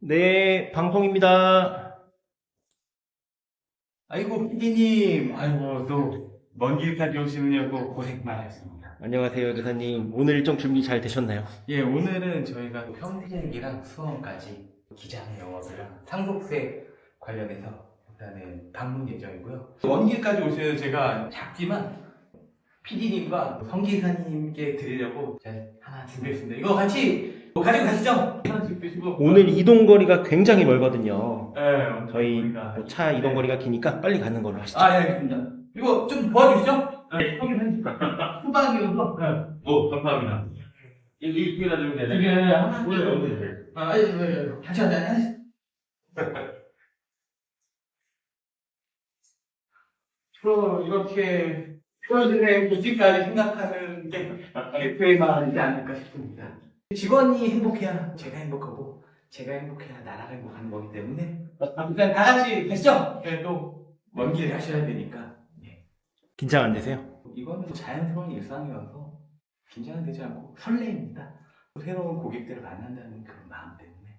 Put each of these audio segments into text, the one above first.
네, 방송입니다. 아이고, 피디님. 아이고, 또, 먼 길까지 오시느냐고 고생 많으셨습니다. 안녕하세요, 대사님. 오늘 일정 준비 잘 되셨나요? 예, 오늘은 저희가 또 평택이랑 수원까지 기장 영업이랑 상속세 관련해서 일단은 방문 예정이고요. 먼 길까지 오셔서 제가 작지만 피디님과 성기사님께 드리려고 제가 하나 준비했습니다. 이거 같이 가지고 가시죠? 하나씩 드시고. 오늘 이동 거리가 굉장히 멀거든요. 네, 저희 우리가 차 이동 거리가 기니까 빨리 가는 걸로 하시죠. 아, 예, 알겠습니다. 이거 좀 도와주시죠? 네, 성기사님. 후방이어서. 감사합니다. 이 두개나 주면 되네. 이게 하나. 오늘 어디 돼? 아, 예. 같이 하자. 주로 이렇게 표현의 도시까지 생각하는 게 대표의 말이지 않을까 싶습니다. 직원이 행복해야 제가 행복하고 제가 행복해야 나라가 행복하는 거기 때문에 일단 다 같이 가시죠. 네, 또먼 길 하셔야 되니까. 네. 긴장 안 되세요? 이거는 또 자연스러운 일상이어서 긴장은 되지 않고 설레입니다. 새로운 고객들을 만난다는 그런 마음 때문에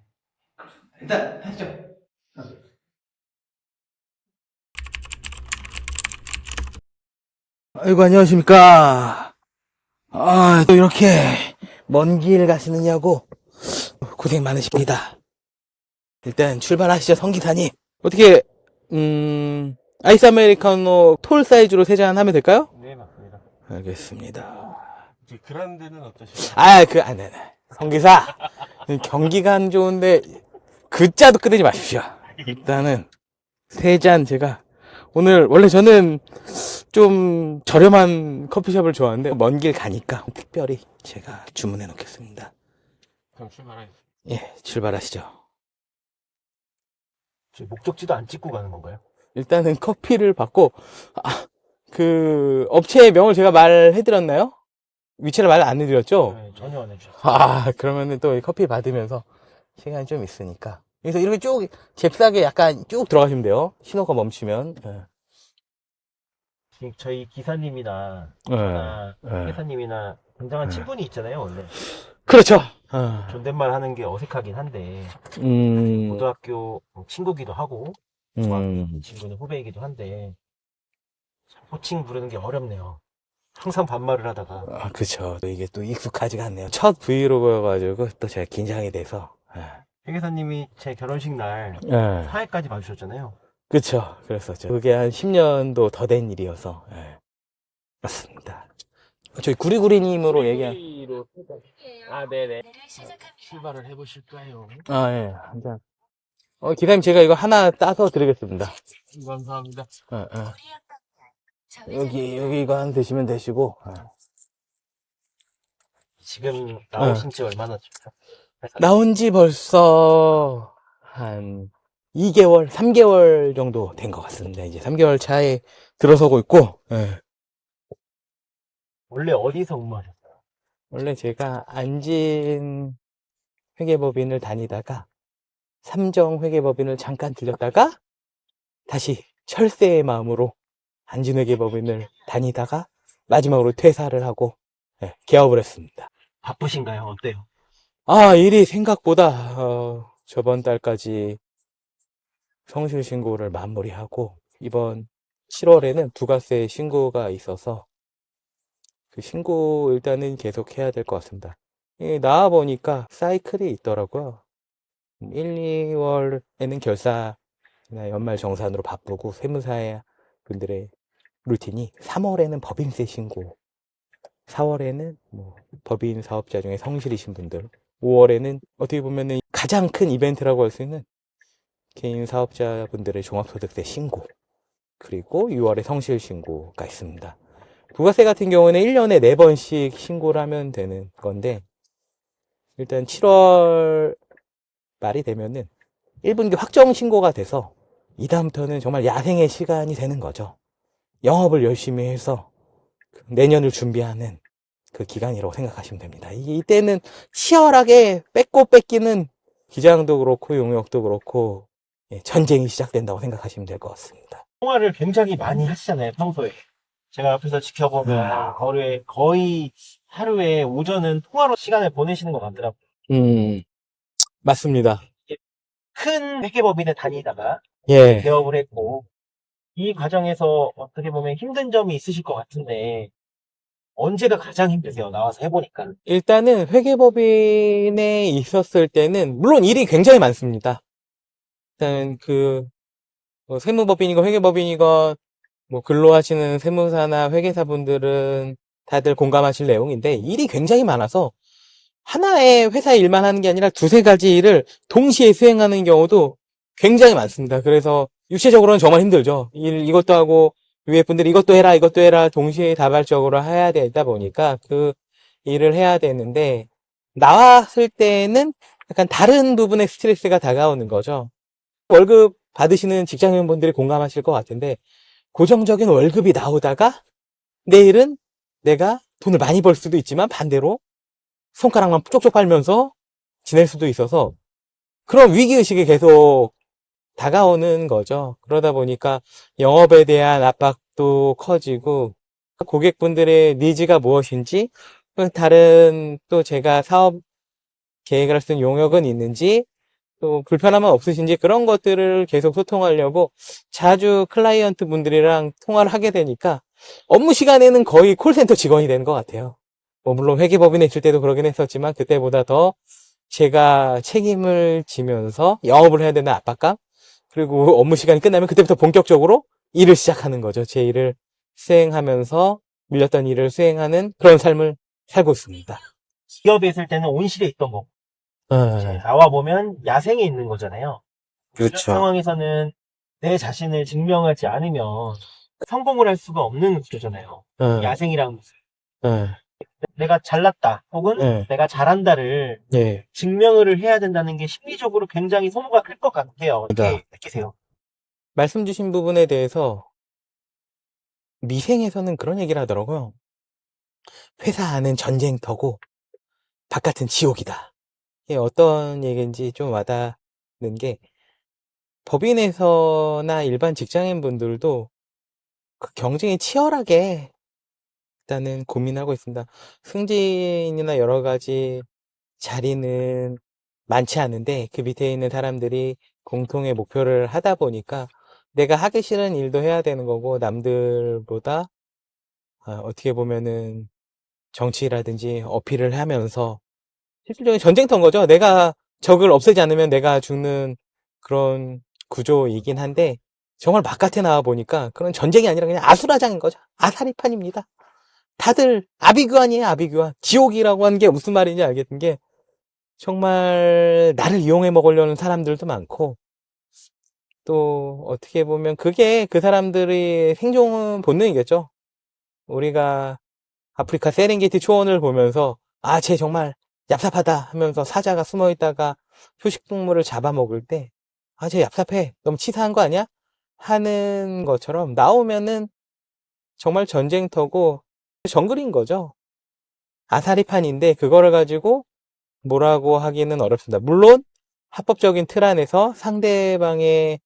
그렇습니다. 일단 하시죠. 아이고, 안녕하십니까. 또 이렇게 먼 길 가시느냐고 고생 많으십니다. 일단 출발하시죠, 성기사님. 어떻게, 아이스 아메리카노 톨 사이즈로 3잔 하면 될까요? 네, 맞습니다. 알겠습니다. 이제 그란데는 어떠실까요? 네네. 성기사. 경기가 안 좋은데, 글자도 끊지 마십시오. 일단은, 3잔 제가, 오늘, 원래 저는 좀 저렴한 커피숍을 좋아하는데, 먼 길 가니까 특별히 제가 주문해 놓겠습니다. 그럼 출발하겠습니다. 예, 출발하시죠. 저 목적지도 안 찍고 가는 건가요? 일단은 커피를 받고, 그, 업체의 명을 제가 말해드렸나요? 위치를 말 안 해드렸죠? 네, 전혀 안 해주셨어요. 그러면은 또 커피 받으면서 시간이 좀 있으니까. 그래서 이렇게 쭉, 잽싸게 약간 쭉 들어가시면 돼요. 신호가 멈추면. 예. 지금 저희 기사님이나 예. 회사님이나 굉장한 친분이 있잖아요, 원래. 그렇죠. 존댓말 하는 게 어색하긴 한데, 고등학교 친구기도 하고, 친구는 후배이기도 한데, 참 호칭 부르는 게 어렵네요. 항상 반말을 하다가. 그쵸. 이게 또 익숙하지가 않네요. 첫 브이로그여가지고 또 제가 긴장이 돼서. 회계사님이 제 결혼식 날 예. 사회까지 봐주셨잖아요. 그쵸. 그랬었죠. 그게 한 10년도 더 된 일이어서. 예. 맞습니다. 저희 구리구리님으로 얘기한. 네네. 출발을 해보실까요? 예. 한 잔. 기사님 제가 이거 하나 따서 드리겠습니다. 감사합니다. 여기 이거 한 드시면 되시고. 지금 나오신 지 얼마나 됐죠? 나온 지 벌써 한 2개월, 3개월 정도 된 것 같습니다. 이제 3개월 차에 들어서고 있고, 예. 원래 어디서 근무하셨어요? 원래 제가 안진 회계법인을 다니다가 삼정 회계법인을 잠깐 들렸다가 다시 철새의 마음으로 안진 회계법인을 다니다가 마지막으로 퇴사를 하고, 예, 개업을 했습니다. 바쁘신가요? 어때요? 일이 생각보다 저번 달까지 성실 신고를 마무리하고 이번 7월에는 부가세 신고가 있어서 그 신고 일단은 계속 해야 될 것 같습니다. 나와 보니까 사이클이 있더라고요. 1, 2월에는 결사나 연말 정산으로 바쁘고 세무사 분들의 루틴이 3월에는 법인세 신고, 4월에는 뭐 법인 사업자 중에 성실이신 분들, 5월에는 어떻게 보면은 가장 큰 이벤트라고 할 수 있는 개인 사업자분들의 종합소득세 신고, 그리고 6월에 성실 신고가 있습니다. 부가세 같은 경우는 1년에 4번씩 신고를 하면 되는 건데, 일단 7월 말이 되면은 1분기 확정 신고가 돼서 이다음부터는 정말 야생의 시간이 되는 거죠. 영업을 열심히 해서 내년을 준비하는 그 기간이라고 생각하시면 됩니다. 이때는 치열하게 뺏고 뺏기는 기장도 그렇고 용역도 그렇고 전쟁이 시작된다고 생각하시면 될 것 같습니다. 통화를 굉장히 많이 하시잖아요, 평소에. 제가 옆에서 지켜보면 거의 하루에 오전은 통화로 시간을 보내시는 것 같더라고요. 맞습니다. 큰 회계법인에 다니다가 예. 개업을 했고, 이 과정에서 어떻게 보면 힘든 점이 있으실 것 같은데, 언제가 가장 힘드세요? 나와서 해보니까. 일단은 회계법인에 있었을 때는 물론 일이 굉장히 많습니다. 일단 뭐 세무법인이건 회계법인이건 뭐 근로하시는 세무사나 회계사분들은 다들 공감하실 내용인데 일이 굉장히 많아서 하나의 회사 일만 하는 게 아니라 두세 가지 일을 동시에 수행하는 경우도 굉장히 많습니다. 그래서 육체적으로는 정말 힘들죠. 이것도 하고 위에 분들이 이것도 해라 동시에 다발적으로 해야 되다 보니까 그 일을 해야 되는데 나왔을 때는 약간 다른 부분의 스트레스가 다가오는 거죠. 월급 받으시는 직장인분들이 공감하실 것 같은데 고정적인 월급이 나오다가 내일은 내가 돈을 많이 벌 수도 있지만 반대로 손가락만 쪽쪽 빨면서 지낼 수도 있어서 그런 위기의식이 계속 다가오는 거죠. 그러다 보니까 영업에 대한 압박도 커지고 고객분들의 니즈가 무엇인지 다른 또 제가 사업 계획을 할 수 있는 용역은 있는지 또 불편함은 없으신지 그런 것들을 계속 소통하려고 자주 클라이언트 분들이랑 통화를 하게 되니까 업무 시간에는 거의 콜센터 직원이 되는 것 같아요. 뭐 물론 회계법인에 있을 때도 그러긴 했었지만 그때보다 더 제가 책임을 지면서 영업을 해야 되는 압박감 그리고 업무 시간이 끝나면 그때부터 본격적으로 일을 시작하는 거죠. 제 일을 수행하면서 밀렸던 일을 수행하는 그런 삶을 살고 있습니다. 기업에 있을 때는 온실에 있던 거고, 나와보면 야생에 있는 거잖아요. 이런 그렇죠. 상황에서는 내 자신을 증명하지 않으면 성공을 할 수가 없는 구조잖아요. 야생이랑 내가 잘났다 혹은 내가 잘한다를 예. 증명을 해야 된다는 게 심리적으로 굉장히 소모가 클 것 같아요. 어떻게 느끼세요? 말씀 주신 부분에 대해서 미생에서는 그런 얘기를 하더라고요. 회사 안은 전쟁터고 바깥은 지옥이다. 이게 어떤 얘기인지 좀 와닿는 게 법인에서나 일반 직장인 분들도 그 경쟁이 치열하게 일단은 고민하고 있습니다. 승진이나 여러 가지 자리는 많지 않은데 그 밑에 있는 사람들이 공통의 목표를 하다 보니까 내가 하기 싫은 일도 해야 되는 거고 남들보다 어떻게 보면은 정치라든지 어필을 하면서 실질적인 전쟁터인 거죠. 내가 적을 없애지 않으면 내가 죽는 그런 구조이긴 한데 정말 바깥에 나와 보니까 그런 전쟁이 아니라 그냥 아수라장인 거죠. 아사리판입니다. 다들 아비규환이에요. 아비규환. 지옥이라고 하는 게 무슨 말인지 알겠는 게 정말 나를 이용해 먹으려는 사람들도 많고 또 어떻게 보면 그게 그 사람들의 생존 본능이겠죠. 우리가 아프리카 세렝게티 초원을 보면서 쟤 정말 얍삽하다 하면서 사자가 숨어 있다가 초식동물을 잡아먹을 때 쟤 얍삽해. 너무 치사한 거 아니야? 하는 것처럼 나오면은 정말 전쟁터고 정글인 거죠. 아사리판인데 그거를 가지고 뭐라고 하기는 어렵습니다. 물론 합법적인 틀 안에서 상대방에게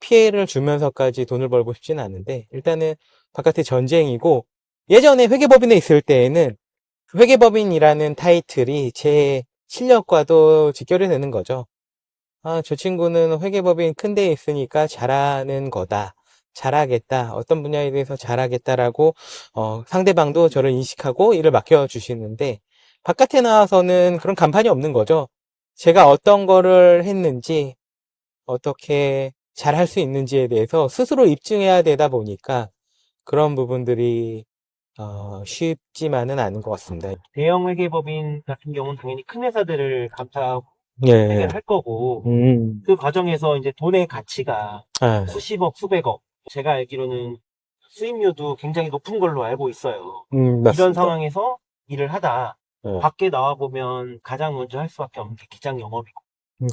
피해를 주면서까지 돈을 벌고 싶지는 않은데 일단은 바깥에 전쟁이고 예전에 회계법인에 있을 때에는 회계법인이라는 타이틀이 제 실력과도 직결이 되는 거죠. 저 친구는 회계법인 큰 데에 있으니까 잘하는 거다. 잘하겠다. 어떤 분야에 대해서 잘하겠다라고 상대방도 저를 인식하고 일을 맡겨주시는데 바깥에 나와서는 그런 간판이 없는 거죠. 제가 어떤 거를 했는지 어떻게 잘할 수 있는지에 대해서 스스로 입증해야 되다 보니까 그런 부분들이 쉽지만은 않은 것 같습니다. 대형 회계법인 같은 경우는 당연히 큰 회사들을 감사하고 예. 해결할 거고, 그 과정에서 이제 돈의 가치가 아, 수십억, 수백억. 제가 알기로는 수임료도 굉장히 높은 걸로 알고 있어요. 맞습니다. 이런 상황에서 일을 하다 네. 밖에 나와보면 가장 먼저 할 수밖에 없는 게 기장 영업이고,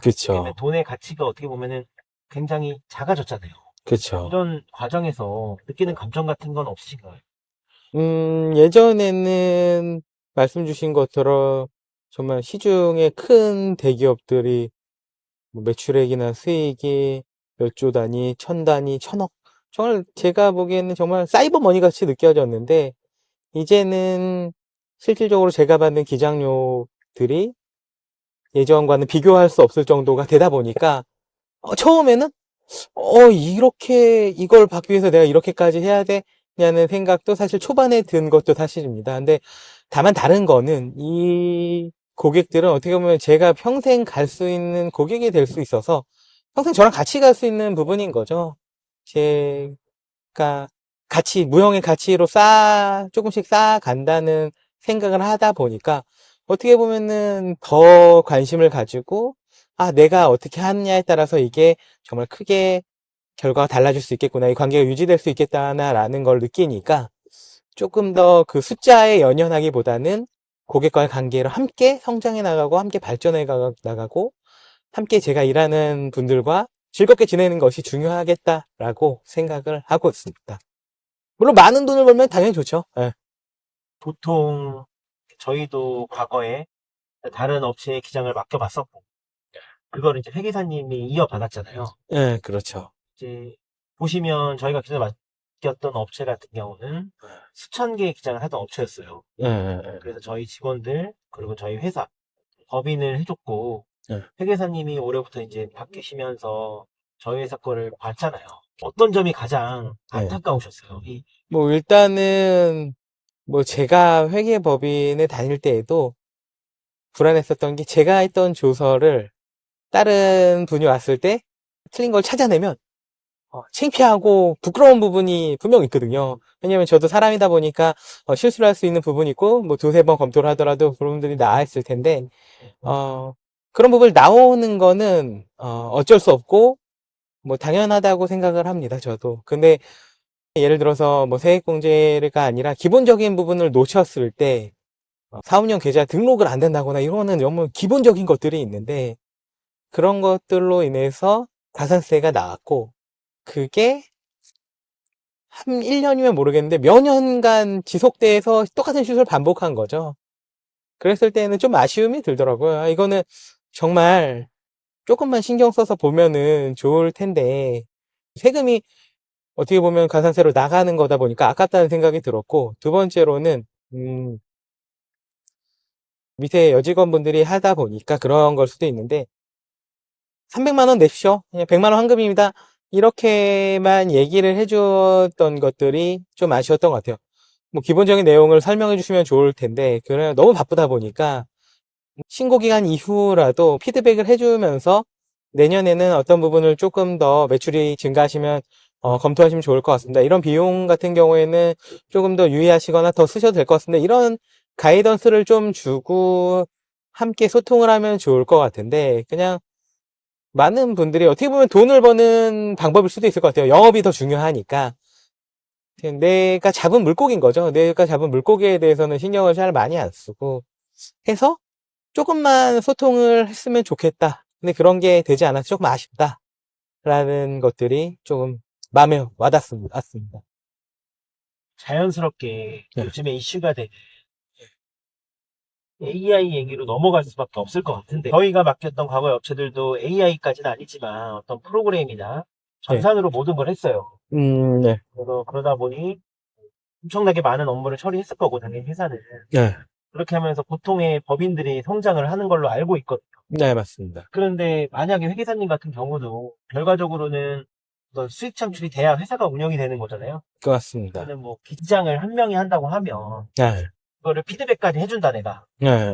그쵸. 왜냐면 돈의 가치가 어떻게 보면은 굉장히 작아졌잖아요. 그쵸. 이런 과정에서 느끼는 감정 같은 건 없으신가요? 예전에는 말씀 주신 것처럼 정말 시중에 큰 대기업들이 뭐 매출액이나 수익이 몇 조 단위, 천 단위, 천억. 정말 제가 보기에는 정말 사이버 머니 같이 느껴졌는데, 이제는 실질적으로 제가 받는 기장료들이 예전과는 비교할 수 없을 정도가 되다 보니까 처음에는 이렇게 이걸 받기 위해서 내가 이렇게까지 해야 되냐는 생각도 사실 초반에 든 것도 사실입니다. 근데 다만 다른 거는 이 고객들은 어떻게 보면 제가 평생 갈 수 있는 고객이 될 수 있어서 평생 저랑 같이 갈 수 있는 부분인 거죠. 제가 무형의 가치로 조금씩 쌓아간다는 생각을 하다 보니까 어떻게 보면은 더 관심을 가지고 내가 어떻게 하느냐에 따라서 이게 정말 크게 결과가 달라질 수 있겠구나, 이 관계가 유지될 수 있겠다라는 걸 느끼니까 조금 더 그 숫자에 연연하기보다는 고객과의 관계를 함께 성장해 나가고 함께 발전해 나가고 함께 제가 일하는 분들과 즐겁게 지내는 것이 중요하겠다라고 생각을 하고 있습니다. 물론 많은 돈을 벌면 당연히 좋죠. 예. 보통 저희도 과거에 다른 업체에 기장을 맡겨봤었고, 그걸 이제 회계사님이 이어받았잖아요. 예, 그렇죠. 이제 보시면 저희가 기장을 맡겼던 업체 같은 경우는 수천 개의 기장을 하던 업체였어요. 그래서 저희 직원들 그리고 저희 회사 법인을 해줬고, 회계사님이 올해부터 이제 바뀌시면서 저희 회사 거를 봤잖아요. 어떤 점이 가장 안타까우셨어요? 뭐 일단은 뭐 제가 회계법인에 다닐 때에도 불안했었던 게, 제가 했던 조서를 다른 분이 왔을 때 틀린 걸 찾아내면 창피하고 부끄러운 부분이 분명 있거든요. 왜냐면 저도 사람이다 보니까 실수를 할 수 있는 부분이 있고, 뭐 두세 번 검토를 하더라도 그런 분들이 나와 있을 텐데, 그런 부분을 나오는 거는 어쩔 수 없고 뭐 당연하다고 생각을 합니다, 저도. 근데 예를 들어서 뭐 세액공제가 아니라 기본적인 부분을 놓쳤을 때 사업용 계좌 등록을 안 된다거나 이거는 너무 기본적인 것들이 있는데, 그런 것들로 인해서 가산세가 나왔고, 그게 한 1년이면 모르겠는데 몇 년간 지속돼서 똑같은 실수를 반복한 거죠. 그랬을 때는 좀 아쉬움이 들더라고요. 이거는 정말 조금만 신경 써서 보면은 좋을 텐데, 세금이 어떻게 보면 가산세로 나가는 거다 보니까 아깝다는 생각이 들었고, 두 번째로는 밑에 여직원분들이 하다 보니까 그런 걸 수도 있는데, 300만 원 내십시오, 그냥 100만 원 환급입니다, 이렇게만 얘기를 해줬던 것들이 좀 아쉬웠던 것 같아요. 뭐 기본적인 내용을 설명해 주시면 좋을 텐데, 그냥 너무 바쁘다 보니까 신고 기간 이후라도 피드백을 해주면서 내년에는 어떤 부분을 조금 더 매출이 증가하시면 검토하시면 좋을 것 같습니다, 이런 비용 같은 경우에는 조금 더 유의하시거나 더 쓰셔도 될 것 같습니다, 이런 가이던스를 좀 주고 함께 소통을 하면 좋을 것 같은데, 그냥 많은 분들이 어떻게 보면 돈을 버는 방법일 수도 있을 것 같아요. 영업이 더 중요하니까 내가 잡은 물고기인 거죠. 내가 잡은 물고기에 대해서는 신경을 잘 많이 안 쓰고 해서 조금만 소통을 했으면 좋겠다, 근데 그런 게 되지 않아서 조금 아쉽다 라는 것들이 조금 마음에 와닿습니다. 자연스럽게 요즘에 이슈가 되는 AI 얘기로 넘어갈 수밖에 없을 것 같은데, 저희가 맡겼던 과거의 업체들도 AI까지는 아니지만 어떤 프로그램이나 전산으로 모든 걸 했어요. 네. 그러다 보니 엄청나게 많은 업무를 처리했을 거고, 당연히 회사는. 그렇게 하면서 보통의 법인들이 성장을 하는 걸로 알고 있거든요. 네, 맞습니다. 그런데 만약에 회계사님 같은 경우도 결과적으로는 어떤 수익 창출이 돼야 회사가 운영이 되는 거잖아요. 고맙습니다. 저는 뭐 기장을 한 명이 한다고 하면 네. 그거를 피드백까지 해준다 내가.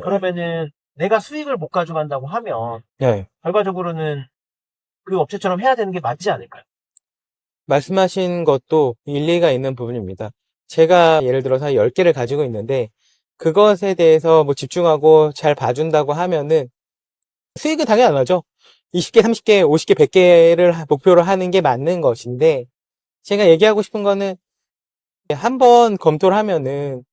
그러면은 내가 수익을 못 가져간다고 하면 결과적으로는 그 업체처럼 해야 되는 게 맞지 않을까요? 말씀하신 것도 일리가 있는 부분입니다. 제가 예를 들어서 10개를 가지고 있는데 그것에 대해서 뭐 집중하고 잘 봐준다고 하면은 수익은 당연히 안 나죠. 20개, 30개, 50개, 100개를 목표로 하는 게 맞는 것인데, 제가 얘기하고 싶은 거는 한번 검토를 하면은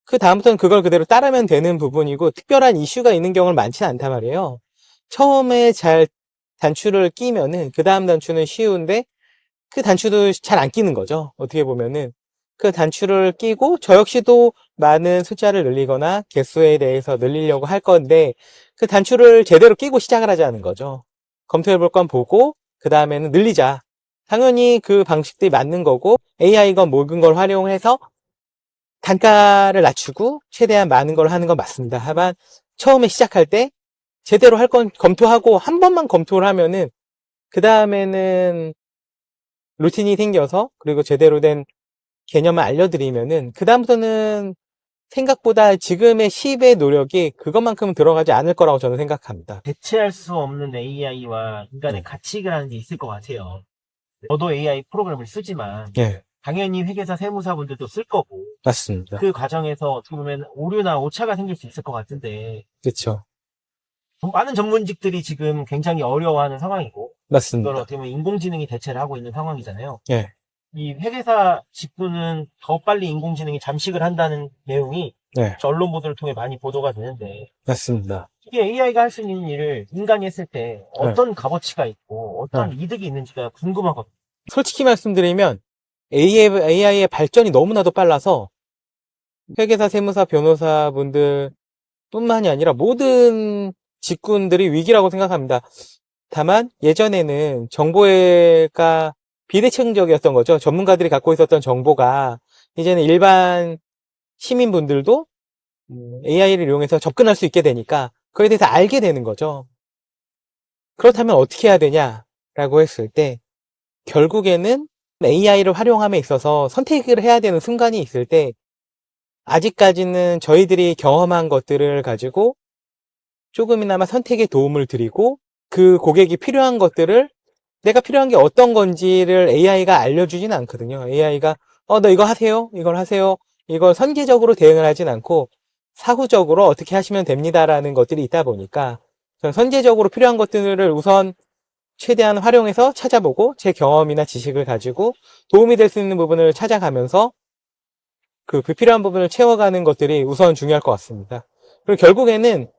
그 다음부터는 그걸 그대로 따르면 되는 부분이고, 특별한 이슈가 있는 경우는 많지는 않단 말이에요. 처음에 잘 단추를 끼면은 그 다음 단추는 쉬운데 그 단추도 잘 안 끼는 거죠. 어떻게 보면은 그 단추를 끼고 저 역시도 많은 숫자를 늘리거나 개수에 대해서 늘리려고 할 건데, 그 단추를 제대로 끼고 시작을 하자는 거죠. 검토해 볼 건 보고 그 다음에는 늘리자. 당연히 그 방식들이 맞는 거고, AI건 모든 걸 활용해서 단가를 낮추고 최대한 많은 걸 하는 건 맞습니다. 하지만 처음에 시작할 때 제대로 할 건 검토하고 한 번만 검토를 하면은 그 다음에는 루틴이 생겨서 그리고 제대로 된 개념을 알려드리면은 그 다음부터는 생각보다 지금의 10의 노력이 그것만큼은 들어가지 않을 거라고 저는 생각합니다. 대체할 수 없는 AI와 인간의 가치라는 게 있을 것 같아요. 저도 AI 프로그램을 쓰지만 예, 당연히 회계사 세무사분들도 쓸 거고 맞습니다. 그 과정에서 어떻게 보면 오류나 오차가 생길 수 있을 것 같은데 그렇죠. 많은 전문직들이 지금 굉장히 어려워하는 상황이고 이걸 맞습니다. 어떻게 보면 인공지능이 대체를 하고 있는 상황이잖아요. 예, 이 회계사 직군은 더 빨리 인공지능이 잠식을 한다는 내용이 예, 저 언론 보도를 통해 많이 보도가 되는데 맞습니다. 이게 AI가 할 수 있는 일을 인간이 했을 때 어떤 값어치가 있고 어떤 이득이 있는지가 궁금하거든요. 솔직히 말씀드리면 AI의 발전이 너무나도 빨라서 회계사, 세무사, 변호사분들 뿐만이 아니라 모든 직군들이 위기라고 생각합니다. 다만 예전에는 정보가 비대칭적이었던 거죠. 전문가들이 갖고 있었던 정보가 이제는 일반 시민분들도 AI를 이용해서 접근할 수 있게 되니까 그거에 대해서 알게 되는 거죠. 그렇다면 어떻게 해야 되냐라고 했을 때 결국에는 AI를 활용함에 있어서 선택을 해야 되는 순간이 있을 때 아직까지는 저희들이 경험한 것들을 가지고 조금이나마 선택에 도움을 드리고 그 고객이 필요한 것들을 내가 필요한 게 어떤 건지를 AI가 알려주진 않거든요. AI가 너 이거 하세요. 이걸 하세요. 이걸 선제적으로 대응을 하진 않고 사후적으로 어떻게 하시면 됩니다라는 것들이 있다 보니까 저는 선제적으로 필요한 것들을 우선 최대한 활용해서 찾아보고 제 경험이나 지식을 가지고 도움이 될 수 있는 부분을 찾아가면서 그 불필요한 부분을 채워가는 것들이 우선 중요할 것 같습니다. 그리고 결국에는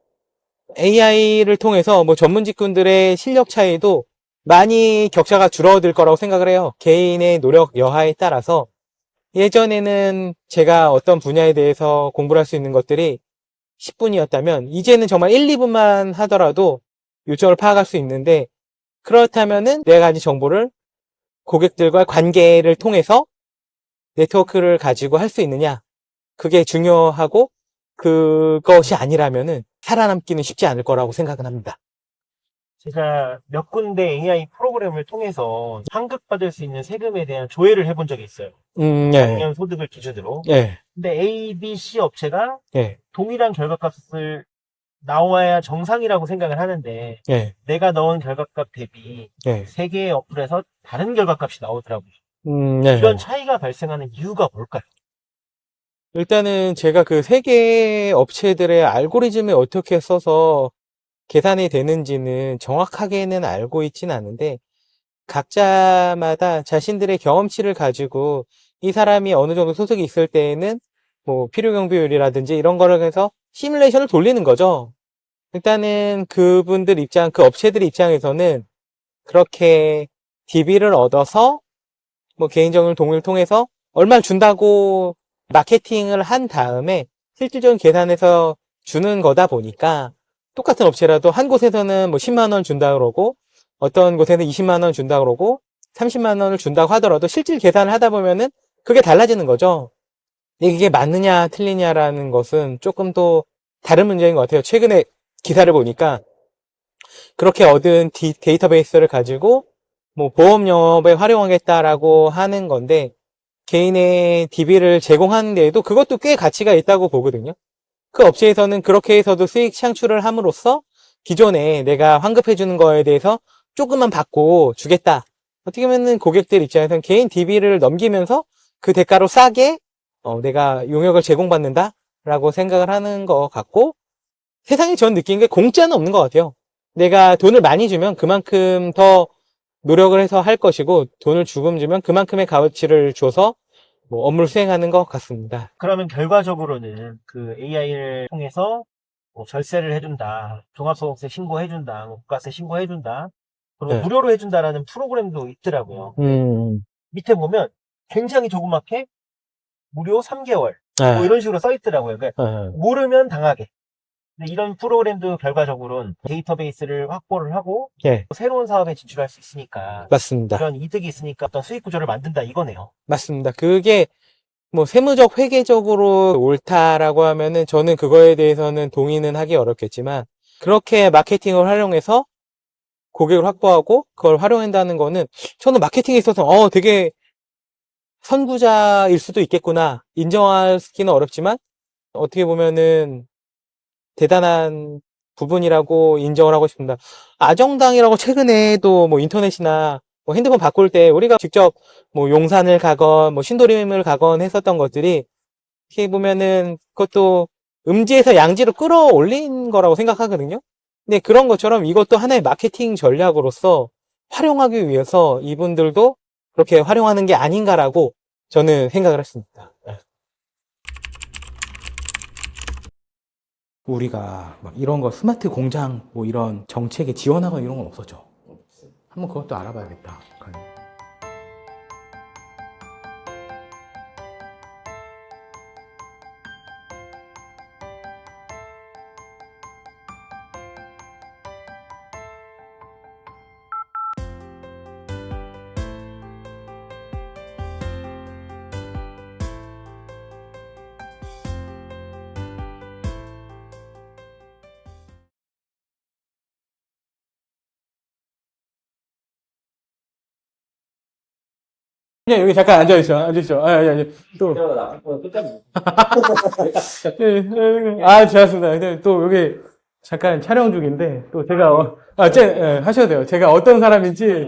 AI를 통해서 뭐 전문 직군들의 실력 차이도 많이 격차가 줄어들 거라고 생각을 해요. 개인의 노력 여하에 따라서 예전에는 제가 어떤 분야에 대해서 공부를 할 수 있는 것들이 10분이었다면 이제는 정말 1, 2분만 하더라도 요점을 파악할 수 있는데 그렇다면은 내가 가진 정보를 고객들과 관계를 통해서 네트워크를 가지고 할 수 있느냐 그게 중요하고 그것이 아니라면은 살아남기는 쉽지 않을 거라고 생각은 합니다. 제가 몇 군데 AI 프로그램을 통해서 환급받을 수 있는 세금에 대한 조회를 해본 적이 있어요. 예, 작년 소득을 기준으로. 예, 근데 A, B, C 업체가 예, 동일한 결과값을 나와야 정상이라고 생각을 하는데 예, 내가 넣은 결과값 대비 예, 세 개의 어플에서 다른 결과값이 나오더라고요. 예. 이런 차이가 발생하는 이유가 뭘까요? 일단은 제가 그 세 개의 업체들의 알고리즘을 어떻게 써서 계산이 되는지는 정확하게는 알고 있지는 않은데 각자마다 자신들의 경험치를 가지고 이 사람이 어느 정도 소득이 있을 때에는 뭐 필요경비율이라든지 이런 거를 해서 시뮬레이션을 돌리는 거죠. 일단은 그분들 입장, 그 업체들 입장에서는 그렇게 DB를 얻어서 뭐 개인적인 동의를 통해서 얼마를 준다고 마케팅을 한 다음에 실질적인 계산해서 주는 거다 보니까 똑같은 업체라도 한 곳에서는 뭐 10만 원 준다 그러고 어떤 곳에는 20만 원 준다 그러고 30만 원을 준다고 하더라도 실질 계산을 하다 보면은 그게 달라지는 거죠. 이게 맞느냐 틀리냐라는 것은 조금 또 다른 문제인 것 같아요. 최근에 기사를 보니까 그렇게 얻은 데이터베이스를 가지고 뭐 보험 영업에 활용하겠다라고 하는 건데 개인의 DB를 제공하는 데에도 그것도 꽤 가치가 있다고 보거든요. 그 업체에서는 그렇게 해서도 수익 창출을 함으로써 기존에 내가 환급해주는 거에 대해서 조금만 받고 주겠다. 어떻게 보면 고객들 입장에서는 개인 DB를 넘기면서 그 대가로 싸게 내가 용역을 제공받는다 라고 생각을 하는 것 같고 세상에 전 느낀 게 공짜는 없는 것 같아요. 내가 돈을 많이 주면 그만큼 더 노력을 해서 할 것이고 돈을 조금 주면 그만큼의 가치를 줘서 뭐 업무를 수행하는 것 같습니다. 그러면 결과적으로는 그 AI를 통해서 뭐 절세를 해준다, 종합소득세 신고해준다, 뭐 국가세 신고해준다, 그리고 네. 무료로 해준다라는 프로그램도 있더라고요. 밑에 보면 굉장히 조그맣게 무료 3개월 뭐 이런 식으로 써 있더라고요. 그러니까 모르면 당하게. 근데 이런 프로그램도 결과적으로는 데이터베이스를 확보를 하고 예, 새로운 사업에 진출할 수 있으니까 맞습니다. 이런 이득이 있으니까 어떤 수익 구조를 만든다 이거네요. 맞습니다. 그게 뭐 세무적 회계적으로 옳다라고 하면은 저는 그거에 대해서는 동의는 하기 어렵겠지만 그렇게 마케팅을 활용해서 고객을 확보하고 그걸 활용한다는 거는 저는 마케팅에 있어서 되게 선구자일 수도 있겠구나 인정하기는 어렵지만 어떻게 보면은 대단한 부분이라고 인정을 하고 싶습니다. 아정당이라고 최근에도 뭐 인터넷이나 뭐 핸드폰 바꿀 때 우리가 직접 뭐 용산을 가건 뭐 신도림을 가건 했었던 것들이 어떻게 보면은 그것도 음지에서 양지로 끌어올린 거라고 생각하거든요. 근데 그런 것처럼 이것도 하나의 마케팅 전략으로서 활용하기 위해서 이분들도 그렇게 활용하는 게 아닌가라고 저는 생각을 했습니다. 우리가 막 이런 거 스마트 공장 뭐 이런 정책에 지원하거나 이런 건 없었죠. 한번 그것도 알아봐야겠다. 그냥 여기 잠깐 앉아주시죠. 또. 좋았습니다. 근데 또 여기 잠깐 촬영 중인데, 또 제가, 하셔도 돼요. 제가 어떤 사람인지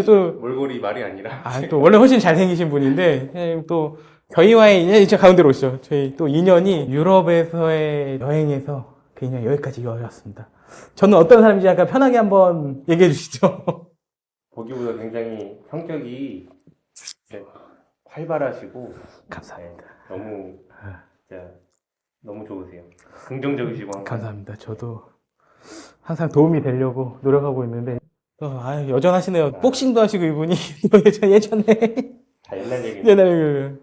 또. 몰골이 말이 아니라. 또 원래 훨씬 잘생기신 분인데, 또 저희와의, 이제 가운데로 오시죠. 저희 또 인연이 유럽에서의 여행에서 그냥 여기까지 이어졌습니다. 저는 어떤 사람인지 약간 편하게 한번 얘기해 주시죠. 보기보다 굉장히 성격이 활발하시고 감사합니다. 너무 진짜 너무 좋으세요. 긍정적이시고 항상. 감사합니다. 저도 항상 도움이 되려고 노력하고 있는데 여전하시네요. 복싱도 하시고 이분이 또 예전에 다 옛날 얘기입니다. 옛날에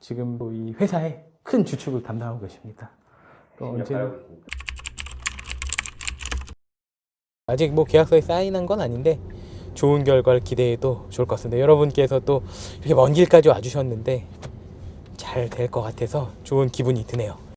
지금 뭐 이 회사의 큰 주축을 담당하고 계십니다. 또 언제나 아직 뭐 계약서에 사인한 건 아닌데 좋은 결과를 기대해도 좋을 것 같습니다. 여러분께서 또 이렇게 먼 길까지 와주셨는데 잘 될 것 같아서 좋은 기분이 드네요.